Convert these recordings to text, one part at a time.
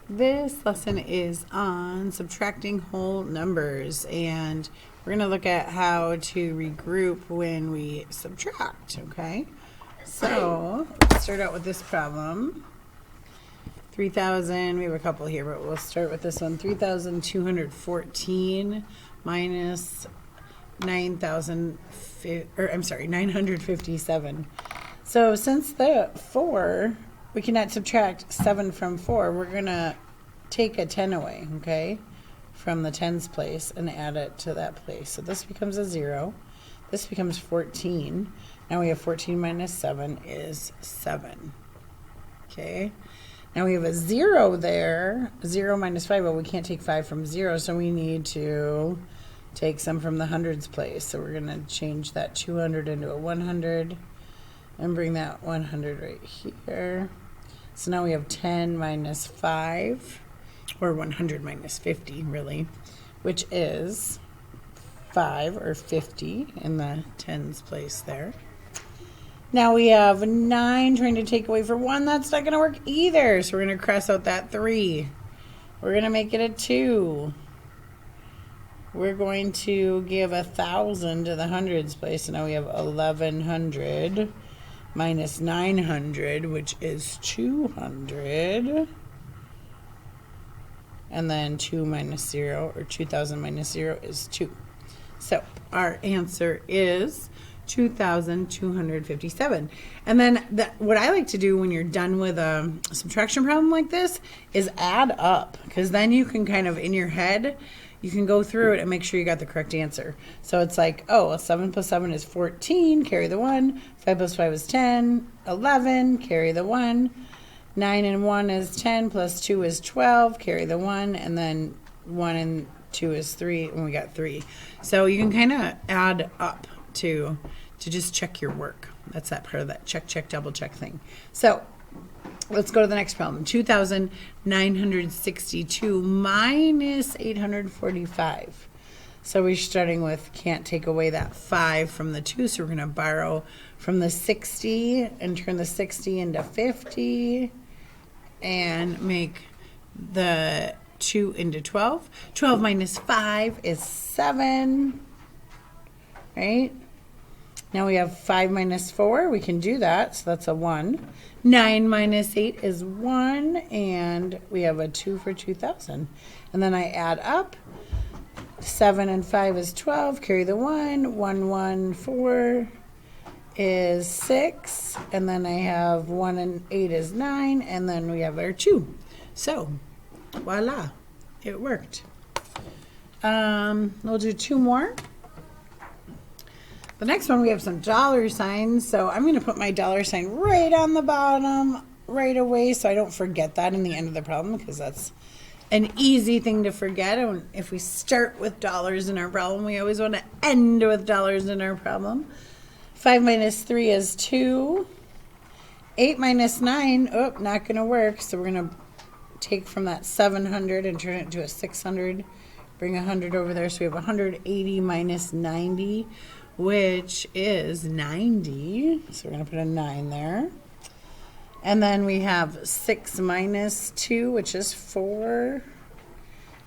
This lesson is on subtracting whole numbers, and we're going to look at how to regroup when we subtract, okay? So let's start out with this problem. 3,000, we have a couple here, but we'll start with this one. 3,214 minus 957. So since the 4, we cannot subtract 7 from 4, we're going to take a 10 away, okay, from the tens place and add it to that place. So this becomes a 0. This becomes 14. Now we have 14 minus 7 is 7. Okay. Now we have a 0 there. 0 minus 5, but we can't take 5 from 0, so we need to take some from the hundreds place. So we're going to change that 200 into a 100 and bring that 100 right here. So now we have 10 minus 5, or 100 minus 50, really, which is 5 or 50 in the tens place there. Now we have 9 trying to take away for 1. That's not going to work either. So we're going to cross out that 3. We're going to make it a 2. We're going to give 1,000 to the hundreds place. So now we have 1,100 minus 900, which is 200. And then 2 minus 0, or 2,000 minus 0 is 2. So our answer is 2,257. And then what I like to do when you're done with a subtraction problem like this is add up, because then you can kind of, in your head, you can go through it and make sure you got the correct answer. So it's like, oh, 7 plus 7 is 14, carry the 1. 5 plus 5 is 10. 11, carry the 1. 9 and 1 is 10, plus 2 is 12, carry the 1. And then 1 and 2 is 3, and we got 3. So you can kind of add up to just check your work. That's that part of that check, check, double check thing. So let's go to the next problem. 2,962 minus 845. So we're starting with, can't take away that 5 from the 2, so we're going to borrow from the 60 and turn the 60 into 50 and make the 2 into 12. 12 minus 5 is 7, right? Now we have 5 minus 4. We can do that, so that's a 1. 9 minus 8 is 1, and we have a 2 for 2,000. And then I add up. 7 and 5 is 12. Carry the 1. 1, 1, 4 is 6. And then I have 1 and 8 is 9. And then we have our 2. So, voila. It worked. We'll do 2 more. The next one, we have some dollar signs. So I'm going to put my dollar sign right on the bottom right away so I don't forget that in the end of the problem, because that's an easy thing to forget. And if we start with dollars in our problem, we always want to end with dollars in our problem. 5 minus 3 is 2. 8 minus 9, oh, not going to work. So we're going to take from that 700 and turn it into a 600. Bring 100 over there. So we have 180 minus 90, which is 90. So we're going to put a 9 there. And then we have 6 minus 2, which is 4.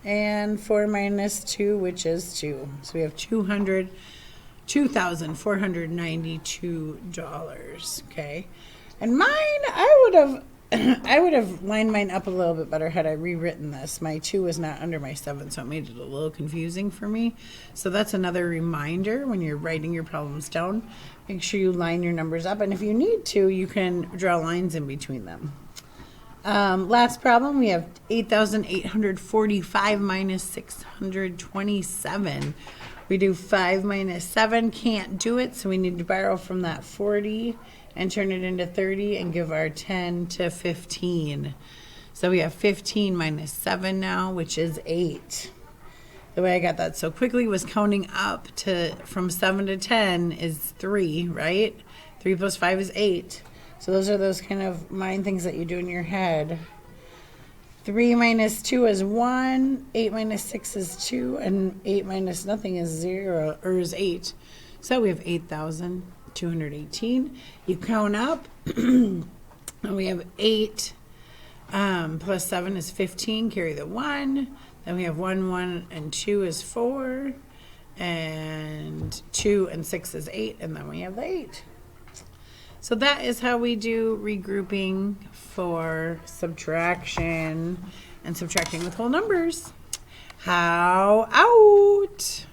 And 4 minus 2, which is 2. So we have $2,492. Okay. And mine, I would have lined mine up a little bit better had I rewritten this. My 2 was not under my 7, so it made it a little confusing for me. So that's another reminder when you're writing your problems down. Make sure you line your numbers up, and if you need to, you can draw lines in between them. Last problem, we have 8,845 minus 627. We do 5 minus 7, can't do it, so we need to borrow from that 40 and turn it into 30 and give our 10 to 15. So we have 15 minus 7 now, which is 8. The way I got that so quickly was counting up to from 7 to 10 is 3, right? 3 plus 5 is 8. So those are those kind of mind things that you do in your head. 3 minus 2 is 1. 8 minus 6 is 2. And 8 minus nothing is 0, or is 8. So we have 8,218. You count up, and we have 8 Plus 7 is 15, carry the 1. Then we have 1, 1, and 2 is 4. And 2 and 6 is 8, and then we have the 8. So that is how we do regrouping for subtraction and subtracting with whole numbers. How out!